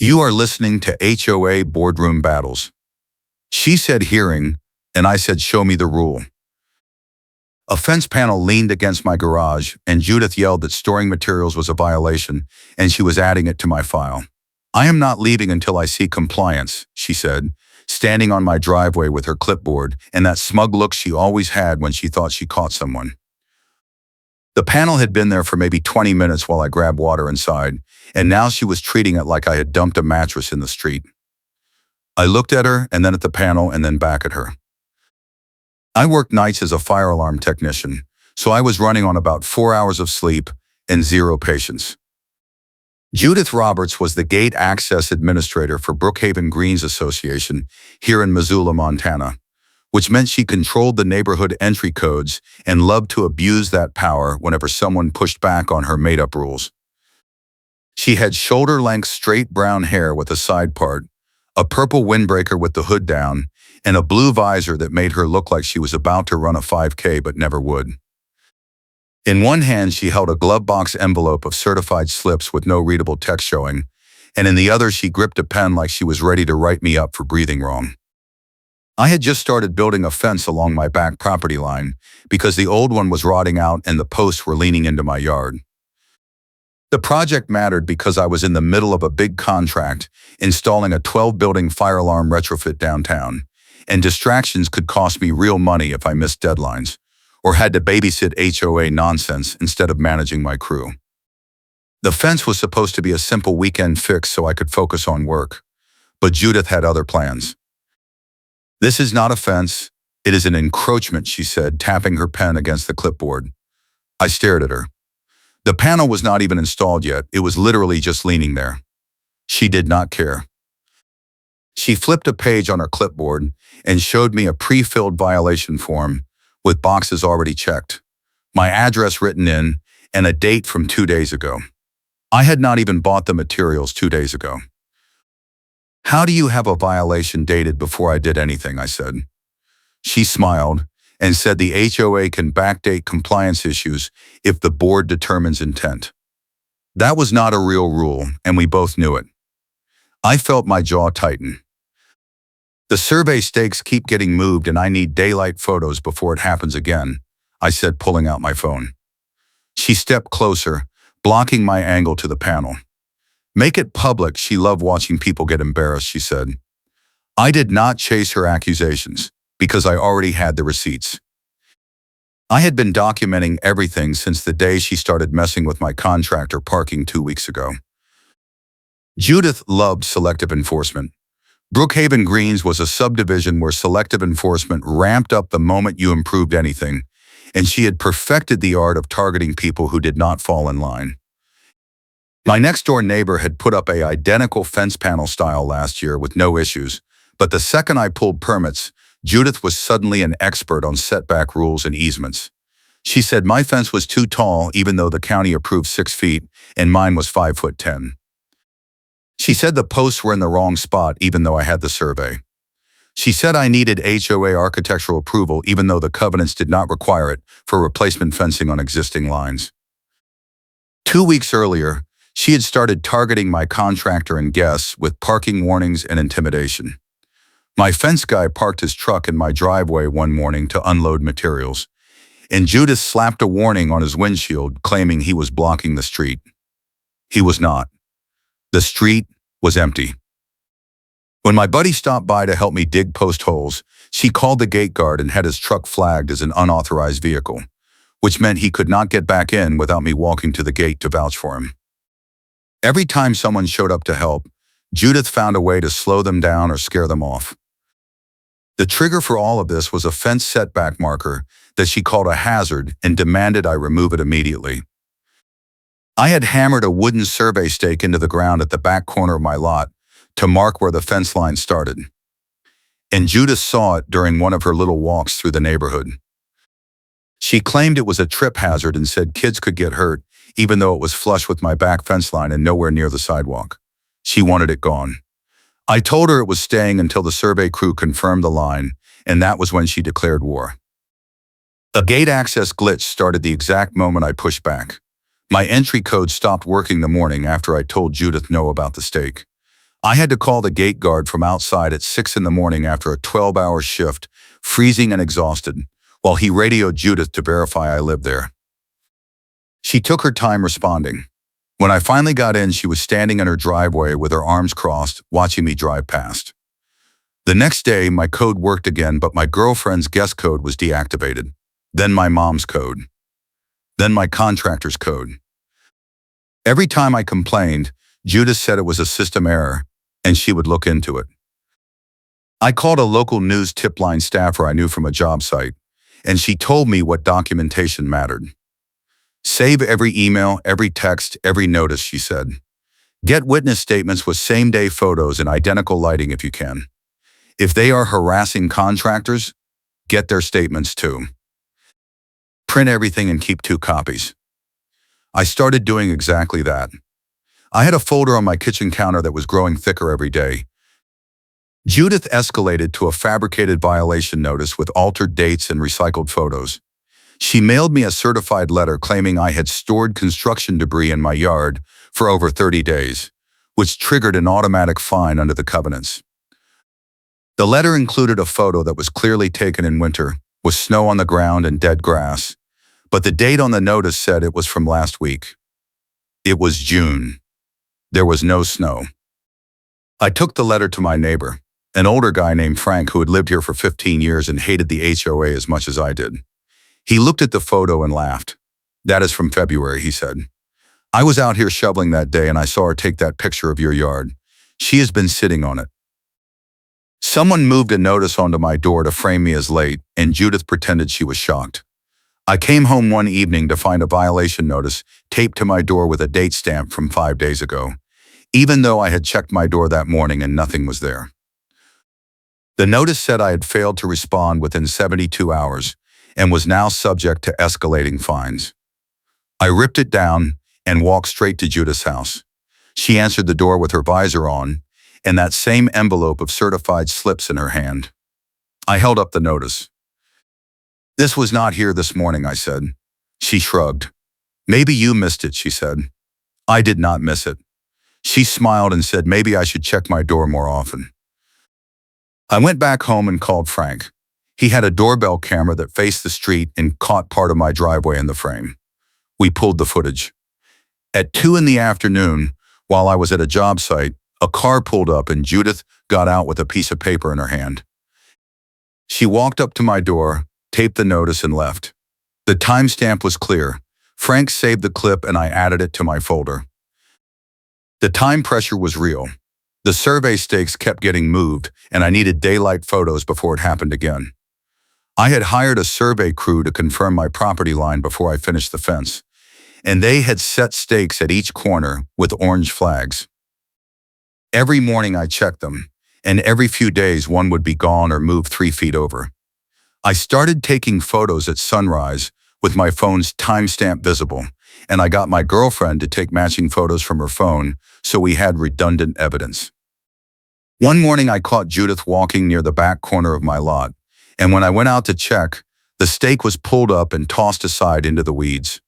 You are listening to HOA Boardroom Battles. She said hearing, and I said show me the rule. A fence panel leaned against my garage, and Judith yelled that storing materials was a violation, and she was adding it to my file. I am not leaving until I see compliance, she said, standing on my driveway with her clipboard and that smug look she always had when she thought she caught someone. The panel had been there for maybe 20 minutes while I grabbed water inside, and now she was treating it like I had dumped a mattress in the street. I looked at her, and then at the panel, and then back at her. I worked nights as a fire alarm technician, so I was running on about 4 hours of sleep and zero patience. Judith Roberts was the gate access administrator for Brookhaven Greens Association here in Missoula, Montana, which meant she controlled the neighborhood entry codes and loved to abuse that power whenever someone pushed back on her made-up rules. She had shoulder-length straight brown hair with a side part, a purple windbreaker with the hood down, and a blue visor that made her look like she was about to run a 5K but never would. In one hand, she held a glove box envelope of certified slips with no readable text showing, and in the other she gripped a pen like she was ready to write me up for breathing wrong. I had just started building a fence along my back property line because the old one was rotting out and the posts were leaning into my yard. The project mattered because I was in the middle of a big contract installing a 12-building fire alarm retrofit downtown, and distractions could cost me real money if I missed deadlines or had to babysit HOA nonsense instead of managing my crew. The fence was supposed to be a simple weekend fix so I could focus on work, but Judith had other plans. "This is not a fence, it is an encroachment," she said, tapping her pen against the clipboard. I stared at her. The panel was not even installed yet, it was literally just leaning there. She did not care. She flipped a page on her clipboard and showed me a pre-filled violation form with boxes already checked, my address written in, and a date from 2 days ago. I had not even bought the materials 2 days ago. "How do you have a violation dated before I did anything?" I said. She smiled and said the HOA can backdate compliance issues if the board determines intent. That was not a real rule, and we both knew it. I felt my jaw tighten. "The survey stakes keep getting moved and I need daylight photos before it happens again," I said, pulling out my phone. She stepped closer, blocking my angle to the panel. "Make it public, she loved watching people get embarrassed," she said. I did not chase her accusations, because I already had the receipts. I had been documenting everything since the day she started messing with my contractor parking 2 weeks ago. Judith loved selective enforcement. Brookhaven Greens was a subdivision where selective enforcement ramped up the moment you improved anything, and she had perfected the art of targeting people who did not fall in line. My next-door neighbor had put up an identical fence panel style last year with no issues, but the second I pulled permits, Judith was suddenly an expert on setback rules and easements. She said my fence was too tall even though the county approved 6 feet, and mine was 5'10". She said the posts were in the wrong spot even though I had the survey. She said I needed HOA architectural approval even though the covenants did not require it for replacement fencing on existing lines. 2 weeks earlier, she had started targeting my contractor and guests with parking warnings and intimidation. My fence guy parked his truck in my driveway one morning to unload materials, and Judith slapped a warning on his windshield claiming he was blocking the street. He was not. The street was empty. When my buddy stopped by to help me dig post holes, she called the gate guard and had his truck flagged as an unauthorized vehicle, which meant he could not get back in without me walking to the gate to vouch for him. Every time someone showed up to help, Judith found a way to slow them down or scare them off. The trigger for all of this was a fence setback marker that she called a hazard and demanded I remove it immediately. I had hammered a wooden survey stake into the ground at the back corner of my lot to mark where the fence line started, and Judith saw it during one of her little walks through the neighborhood. She claimed it was a trip hazard and said kids could get hurt even though it was flush with my back fence line and nowhere near the sidewalk. She wanted it gone. I told her it was staying until the survey crew confirmed the line, and that was when she declared war. A gate access glitch started the exact moment I pushed back. My entry code stopped working the morning after I told Judith no about the stake. I had to call the gate guard from outside at 6 in the morning after a 12-hour shift, freezing and exhausted, while he radioed Judith to verify I lived there. She took her time responding. When I finally got in, she was standing in her driveway with her arms crossed, watching me drive past. The next day, my code worked again, but my girlfriend's guest code was deactivated. Then my mom's code. Then my contractor's code. Every time I complained, Judith said it was a system error, and she would look into it. I called a local news tip line staffer I knew from a job site, and she told me what documentation mattered. Save every email, every text, every notice, she said. Get witness statements with same-day photos and identical lighting if you can. If they are harassing contractors, get their statements too. Print everything and keep 2 copies. I started doing exactly that. I had a folder on my kitchen counter that was growing thicker every day. Judith escalated to a fabricated violation notice with altered dates and recycled photos. She mailed me a certified letter claiming I had stored construction debris in my yard for over 30 days, which triggered an automatic fine under the covenants. The letter included a photo that was clearly taken in winter, with snow on the ground and dead grass, but the date on the notice said it was from last week. It was June. There was no snow. I took the letter to my neighbor, an older guy named Frank who had lived here for 15 years and hated the HOA as much as I did. He looked at the photo and laughed. That is from February, he said. I was out here shoveling that day and I saw her take that picture of your yard. She has been sitting on it. Someone moved a notice onto my door to frame me as late, and Judith pretended she was shocked. I came home one evening to find a violation notice taped to my door with a date stamp from 5 days ago, even though I had checked my door that morning and nothing was there. The notice said I had failed to respond within 72 hours and was now subject to escalating fines. I ripped it down and walked straight to Judith's house. She answered the door with her visor on and that same envelope of certified slips in her hand. I held up the notice. This was not here this morning, I said. She shrugged. Maybe you missed it, she said. I did not miss it. She smiled and said maybe I should check my door more often. I went back home and called Frank. He had a doorbell camera that faced the street and caught part of my driveway in the frame. We pulled the footage. At 2 in the afternoon, while I was at a job site, a car pulled up and Judith got out with a piece of paper in her hand. She walked up to my door, taped the notice, and left. The timestamp was clear. Frank saved the clip and I added it to my folder. The time pressure was real. The survey stakes kept getting moved and I needed daylight photos before it happened again. I had hired a survey crew to confirm my property line before I finished the fence, and they had set stakes at each corner with orange flags. Every morning I checked them, and every few days one would be gone or moved 3 feet over. I started taking photos at sunrise with my phone's timestamp visible, and I got my girlfriend to take matching photos from her phone so we had redundant evidence. One morning I caught Judith walking near the back corner of my lot, and when I went out to check, the stake was pulled up and tossed aside into the weeds.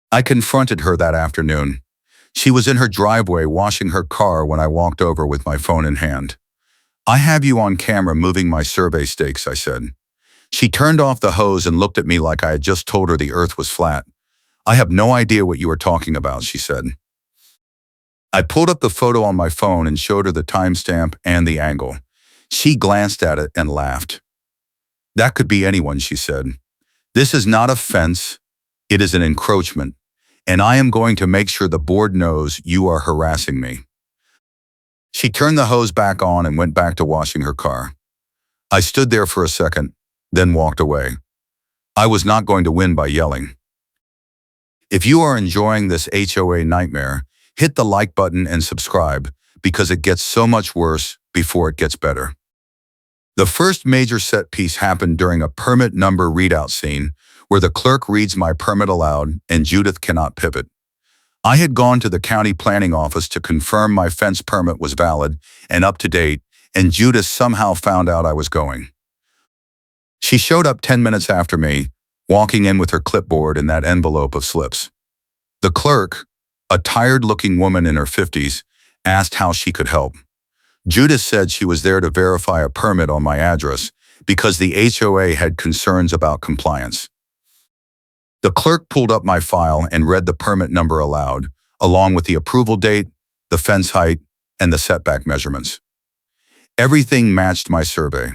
I confronted her that afternoon. She was in her driveway washing her car when I walked over with my phone in hand. I have you on camera moving my survey stakes, I said. She turned off the hose and looked at me like I had just told her the earth was flat. I have no idea what you are talking about, she said. I pulled up the photo on my phone and showed her the timestamp and the angle. She glanced at it and laughed. That could be anyone, she said. This is not a fence, it is an encroachment, and I am going to make sure the board knows you are harassing me. She turned the hose back on and went back to washing her car. I stood there for a second, then walked away. I was not going to win by yelling. If you are enjoying this HOA nightmare, hit the like button and subscribe because it gets so much worse before it gets better. The first major set piece happened during a permit number readout scene where the clerk reads my permit aloud and Judith cannot pivot. I had gone to the county planning office to confirm my fence permit was valid and up to date, and Judith somehow found out I was going. She showed up 10 minutes after me, walking in with her clipboard and that envelope of slips. The clerk, a tired-looking woman in her 50s, asked how she could help. Judith said she was there to verify a permit on my address because the HOA had concerns about compliance. The clerk pulled up my file and read the permit number aloud, along with the approval date, the fence height, and the setback measurements. Everything matched my survey.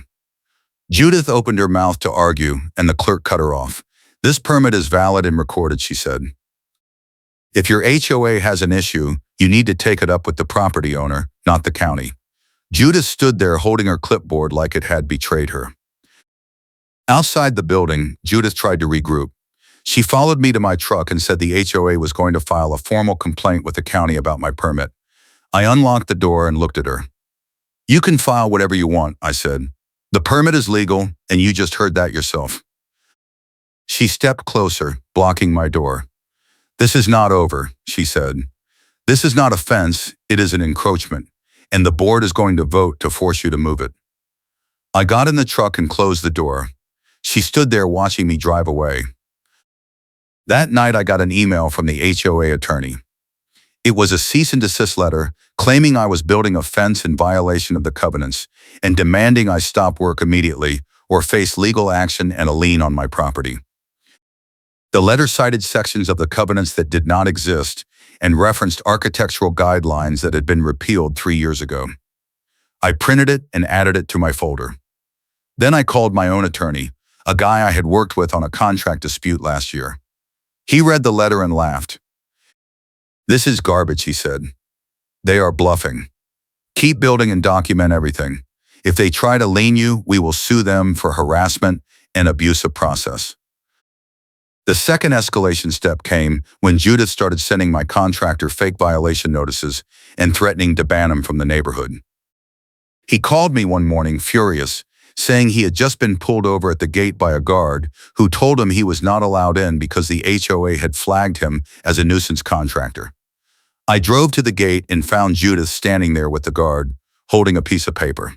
Judith opened her mouth to argue, and the clerk cut her off. "This permit is valid and recorded," she said. "If your HOA has an issue, you need to take it up with the property owner, not the county." Judith stood there holding her clipboard like it had betrayed her. Outside the building, Judith tried to regroup. She followed me to my truck and said the HOA was going to file a formal complaint with the county about my permit. I unlocked the door and looked at her. "You can file whatever you want," I said. "The permit is legal, and you just heard that yourself." She stepped closer, blocking my door. "This is not over," she said. "This is not a fence, it is an encroachment, and the board is going to vote to force you to move it." I got in the truck and closed the door. She stood there watching me drive away. That night I got an email from the HOA attorney. It was a cease and desist letter claiming I was building a fence in violation of the covenants and demanding I stop work immediately or face legal action and a lien on my property. The letter cited sections of the covenants that did not exist and referenced architectural guidelines that had been repealed 3 years ago. I printed it and added it to my folder. Then I called my own attorney, a guy I had worked with on a contract dispute last year. He read the letter and laughed. "This is garbage," he said. "They are bluffing. Keep building and document everything. If they try to lien you, we will sue them for harassment and abusive process." The second escalation step came when Judith started sending my contractor fake violation notices and threatening to ban him from the neighborhood. He called me one morning furious, saying he had just been pulled over at the gate by a guard who told him he was not allowed in because the HOA had flagged him as a nuisance contractor. I drove to the gate and found Judith standing there with the guard, holding a piece of paper.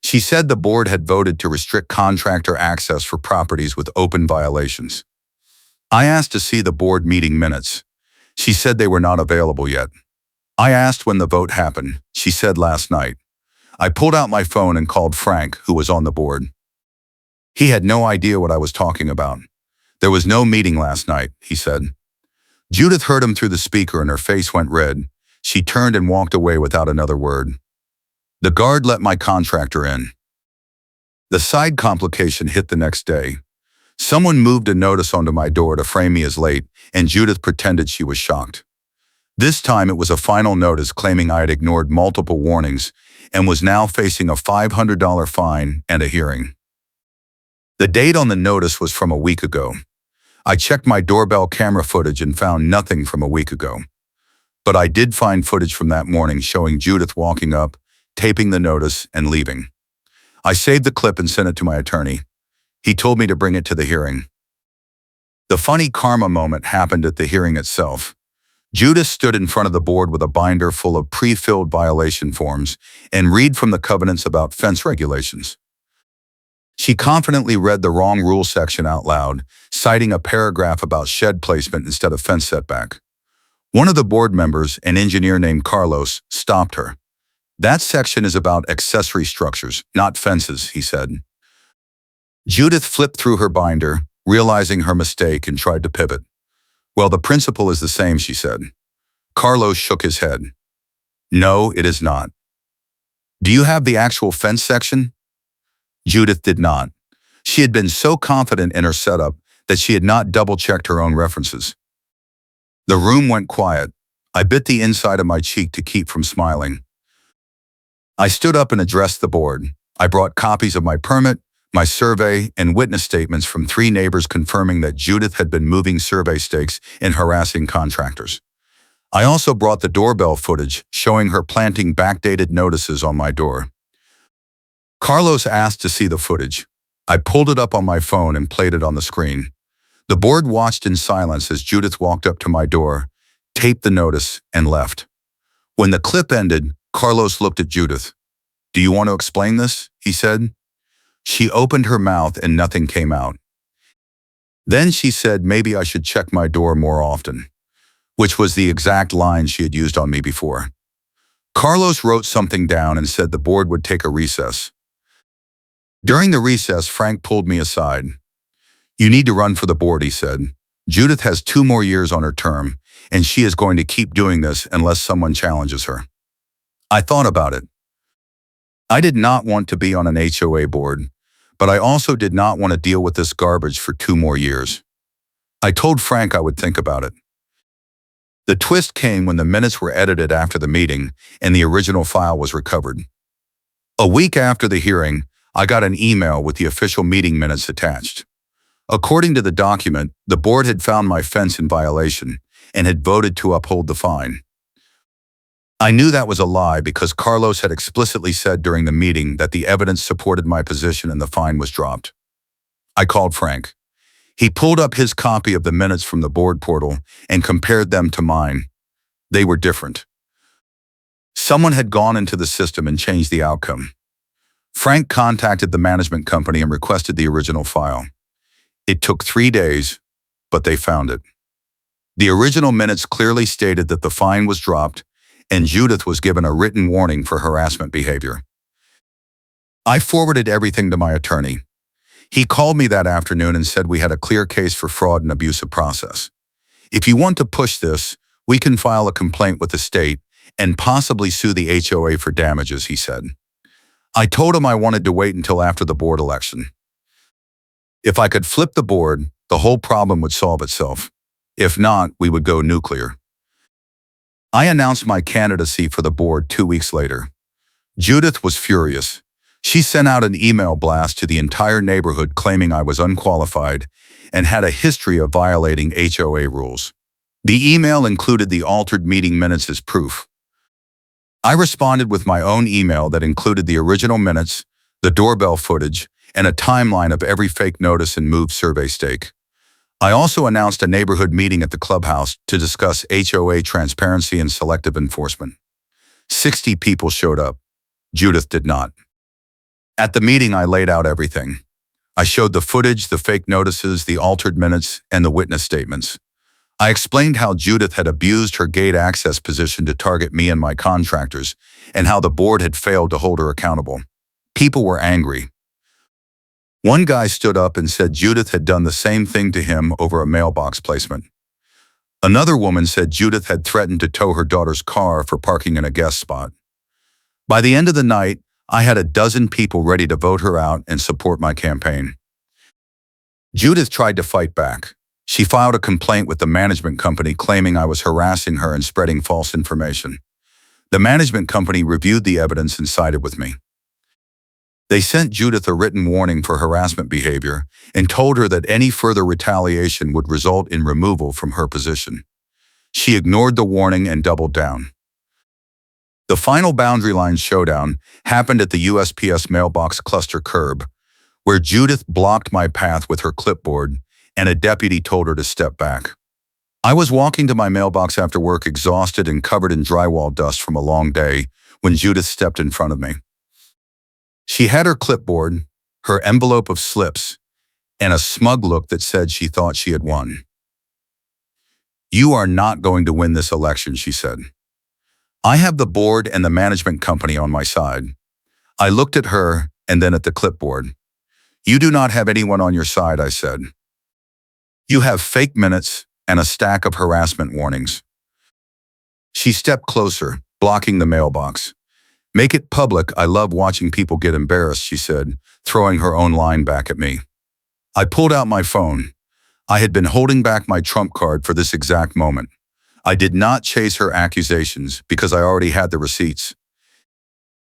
She said the board had voted to restrict contractor access for properties with open violations. I asked to see the board meeting minutes. She said they were not available yet. I asked when the vote happened. She said last night. I pulled out my phone and called Frank, who was on the board. He had no idea what I was talking about. "There was no meeting last night," he said. Judith heard him through the speaker and her face went red. She turned and walked away without another word. The guard let my contractor in. The side complication hit the next day. Someone moved a notice onto my door to frame me as late, and Judith pretended she was shocked. This time it was a final notice claiming I had ignored multiple warnings and was now facing a $500 fine and a hearing. The date on the notice was from a week ago. I checked my doorbell camera footage and found nothing from a week ago. But I did find footage from that morning showing Judith walking up, taping the notice, and leaving. I saved the clip and sent it to my attorney. He told me to bring it to the hearing. The funny karma moment happened at the hearing itself. Judith stood in front of the board with a binder full of pre-filled violation forms and read from the covenants about fence regulations. She confidently read the wrong rule section out loud, citing a paragraph about shed placement instead of fence setback. One of the board members, an engineer named Carlos, stopped her. "That section is about accessory structures, not fences," he said. Judith flipped through her binder, realizing her mistake, and tried to pivot. "Well, the principle is the same," she said. Carlos shook his head. "No, it is not." "Do you have the actual fence section?" Judith did not. She had been so confident in her setup that she had not double-checked her own references. The room went quiet. I bit the inside of my cheek to keep from smiling. I stood up and addressed the board. I brought copies of my permit, my survey, and witness statements from 3 neighbors confirming that Judith had been moving survey stakes and harassing contractors. I also brought the doorbell footage showing her planting backdated notices on my door. Carlos asked to see the footage. I pulled it up on my phone and played it on the screen. The board watched in silence as Judith walked up to my door, taped the notice, and left. When the clip ended, Carlos looked at Judith. "Do you want to explain this?" he said. She opened her mouth and nothing came out. Then she said maybe I should check my door more often, which was the exact line she had used on me before. Carlos wrote something down and said the board would take a recess. During the recess, Frank pulled me aside. "You need to run for the board," he said. "Judith has 2 more years on her term, and she is going to keep doing this unless someone challenges her." I thought about it. I did not want to be on an HOA board, but I also did not want to deal with this garbage for 2 more years. I told Frank I would think about it. The twist came when the minutes were edited after the meeting and the original file was recovered. A week after the hearing, I got an email with the official meeting minutes attached. According to the document, the board had found my fence in violation and had voted to uphold the fine. I knew that was a lie because Carlos had explicitly said during the meeting that the evidence supported my position and the fine was dropped. I called Frank. He pulled up his copy of the minutes from the board portal and compared them to mine. They were different. Someone had gone into the system and changed the outcome. Frank contacted the management company and requested the original file. It took 3 days, but they found it. The original minutes clearly stated that the fine was dropped and Judith was given a written warning for harassment behavior. I forwarded everything to my attorney. He called me that afternoon and said we had a clear case for fraud and abusive process. "If you want to push this, we can file a complaint with the state and possibly sue the HOA for damages," he said. I told him I wanted to wait until after the board election. If I could flip the board, the whole problem would solve itself. If not, we would go nuclear. I announced my candidacy for the board 2 weeks later. Judith was furious. She sent out an email blast to the entire neighborhood claiming I was unqualified and had a history of violating HOA rules. The email included the altered meeting minutes as proof. I responded with my own email that included the original minutes, the doorbell footage, and a timeline of every fake notice and moved survey stake. I also announced a neighborhood meeting at the clubhouse to discuss HOA transparency and selective enforcement. 60 people showed up. Judith did not. At the meeting, I laid out everything. I showed the footage, the fake notices, the altered minutes, and the witness statements. I explained how Judith had abused her gate access position to target me and my contractors, and how the board had failed to hold her accountable. People were angry. One guy stood up and said Judith had done the same thing to him over a mailbox placement. Another woman said Judith had threatened to tow her daughter's car for parking in a guest spot. By the end of the night, I had a dozen people ready to vote her out and support my campaign. Judith tried to fight back. She filed a complaint with the management company claiming I was harassing her and spreading false information. The management company reviewed the evidence and sided with me. They sent Judith a written warning for harassment behavior and told her that any further retaliation would result in removal from her position. She ignored the warning and doubled down. The final boundary line showdown happened at the USPS mailbox cluster curb, where Judith blocked my path with her clipboard and a deputy told her to step back. I was walking to my mailbox after work exhausted and covered in drywall dust from a long day when Judith stepped in front of me. She had her clipboard, her envelope of slips, and a smug look that said she thought she had won. "You are not going to win this election," she said. "I have the board and the management company on my side." I looked at her and then at the clipboard. "You do not have anyone on your side," I said. "You have fake minutes and a stack of harassment warnings." She stepped closer, blocking the mailbox. "Make it public. I love watching people get embarrassed," she said, throwing her own line back at me. I pulled out my phone. I had been holding back my trump card for this exact moment. I did not chase her accusations because I already had the receipts.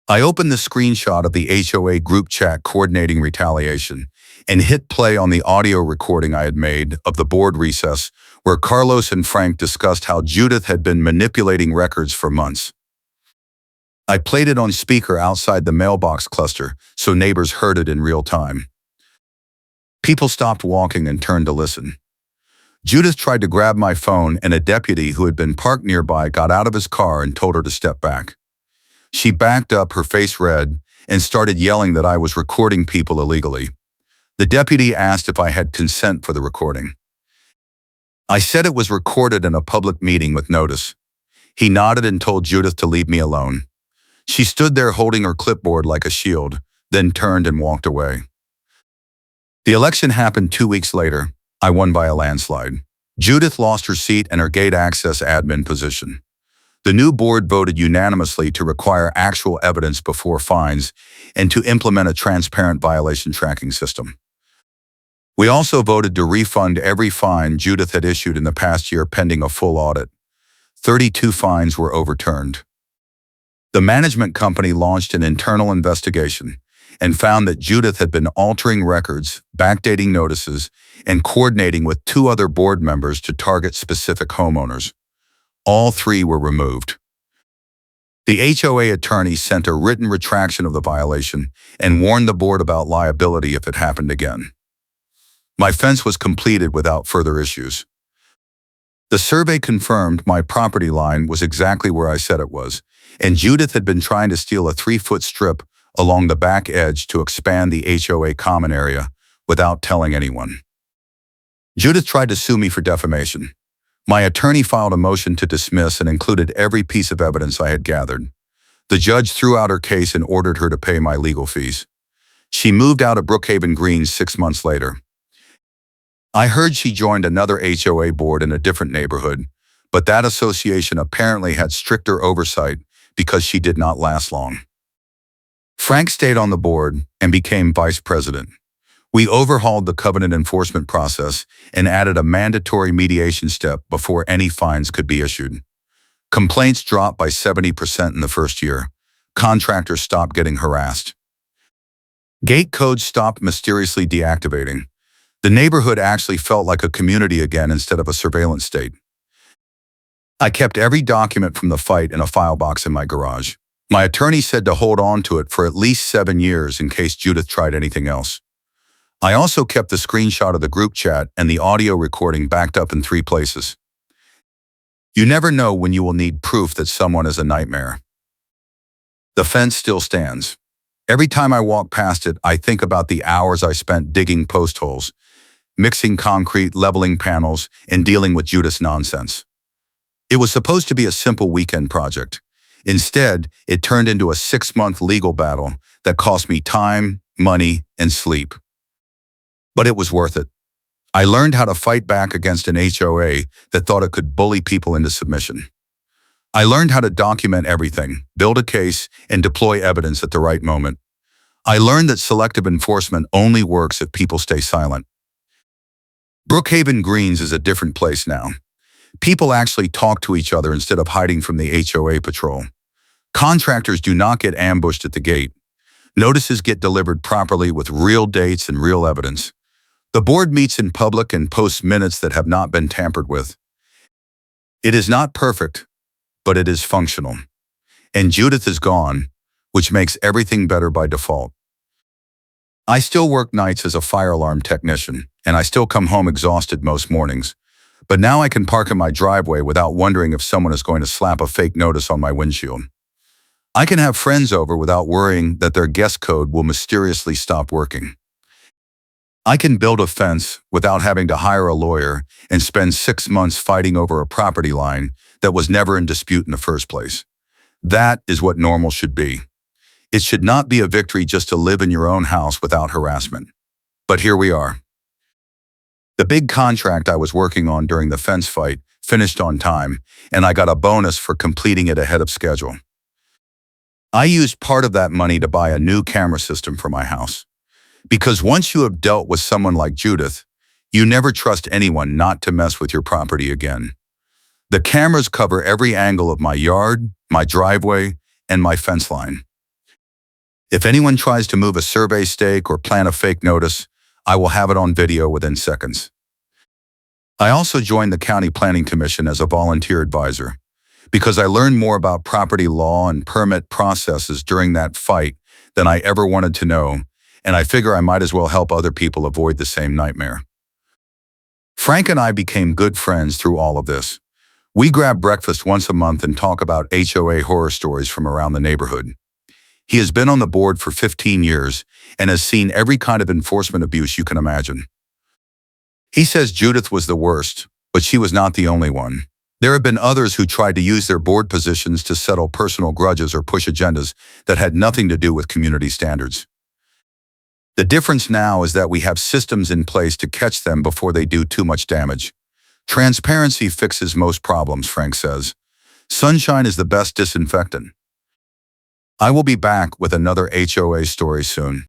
I opened the screenshot of the HOA group chat coordinating retaliation and hit play on the audio recording I had made of the board recess where Carlos and Frank discussed how Judith had been manipulating records for months. I played it on speaker outside the mailbox cluster so neighbors heard it in real time. People stopped walking and turned to listen. Judith tried to grab my phone and a deputy who had been parked nearby got out of his car and told her to step back. She backed up, her face red, and started yelling that I was recording people illegally. The deputy asked if I had consent for the recording. I said it was recorded in a public meeting with notice. He nodded and told Judith to leave me alone. She stood there holding her clipboard like a shield, then turned and walked away. The election happened 2 weeks later. I won by a landslide. Judith lost her seat and her gate access admin position. The new board voted unanimously to require actual evidence before fines and to implement a transparent violation tracking system. We also voted to refund every fine Judith had issued in the past year pending a full audit. 32 fines were overturned. The management company launched an internal investigation and found that Judith had been altering records, backdating notices, and coordinating with 2 other board members to target specific homeowners. All 3 were removed. The HOA attorney sent a written retraction of the violation and warned the board about liability if it happened again. My fence was completed without further issues. The survey confirmed my property line was exactly where I said it was, and Judith had been trying to steal a 3-foot strip along the back edge to expand the HOA common area without telling anyone. Judith tried to sue me for defamation. My attorney filed a motion to dismiss and included every piece of evidence I had gathered. The judge threw out her case and ordered her to pay my legal fees. She moved out of Brookhaven Greens 6 months later. I heard she joined another HOA board in a different neighborhood, but that association apparently had stricter oversight because she did not last long. Frank stayed on the board and became vice president. We overhauled the covenant enforcement process and added a mandatory mediation step before any fines could be issued. Complaints dropped by 70% in the first year. Contractors stopped getting harassed. Gate codes stopped mysteriously deactivating. The neighborhood actually felt like a community again instead of a surveillance state. I kept every document from the fight in a file box in my garage. My attorney said to hold on to it for at least 7 years in case Judith tried anything else. I also kept the screenshot of the group chat and the audio recording backed up in 3 places. You never know when you will need proof that someone is a nightmare. The fence still stands. Every time I walk past it, I think about the hours I spent digging post holes, mixing concrete, leveling panels, and dealing with Judith's nonsense. It was supposed to be a simple weekend project. Instead, it turned into a 6-month legal battle that cost me time, money, and sleep. But it was worth it. I learned how to fight back against an HOA that thought it could bully people into submission. I learned how to document everything, build a case, and deploy evidence at the right moment. I learned that selective enforcement only works if people stay silent. Brookhaven Greens is a different place now. People actually talk to each other instead of hiding from the HOA patrol. Contractors do not get ambushed at the gate. Notices get delivered properly with real dates and real evidence. The board meets in public and posts minutes that have not been tampered with. It is not perfect, but it is functional. And Judith is gone, which makes everything better by default. I still work nights as a fire alarm technician, and I still come home exhausted most mornings. But now I can park in my driveway without wondering if someone is going to slap a fake notice on my windshield. I can have friends over without worrying that their guest code will mysteriously stop working. I can build a fence without having to hire a lawyer and spend 6 months fighting over a property line that was never in dispute in the first place. That is what normal should be. It should not be a victory just to live in your own house without harassment. But here we are. The big contract I was working on during the fence fight finished on time, and I got a bonus for completing it ahead of schedule. I used part of that money to buy a new camera system for my house. Because once you have dealt with someone like Judith, you never trust anyone not to mess with your property again. The cameras cover every angle of my yard, my driveway, and my fence line. If anyone tries to move a survey stake or plant a fake notice, I will have it on video within seconds. I also joined the County Planning Commission as a volunteer advisor because I learned more about property law and permit processes during that fight than I ever wanted to know, and I figure I might as well help other people avoid the same nightmare. Frank and I became good friends through all of this. We grab breakfast once a month and talk about HOA horror stories from around the neighborhood. He has been on the board for 15 years and has seen every kind of enforcement abuse you can imagine. He says Judith was the worst, but she was not the only one. There have been others who tried to use their board positions to settle personal grudges or push agendas that had nothing to do with community standards. The difference now is that we have systems in place to catch them before they do too much damage. Transparency fixes most problems, Frank says. Sunshine is the best disinfectant. I will be back with another HOA story soon.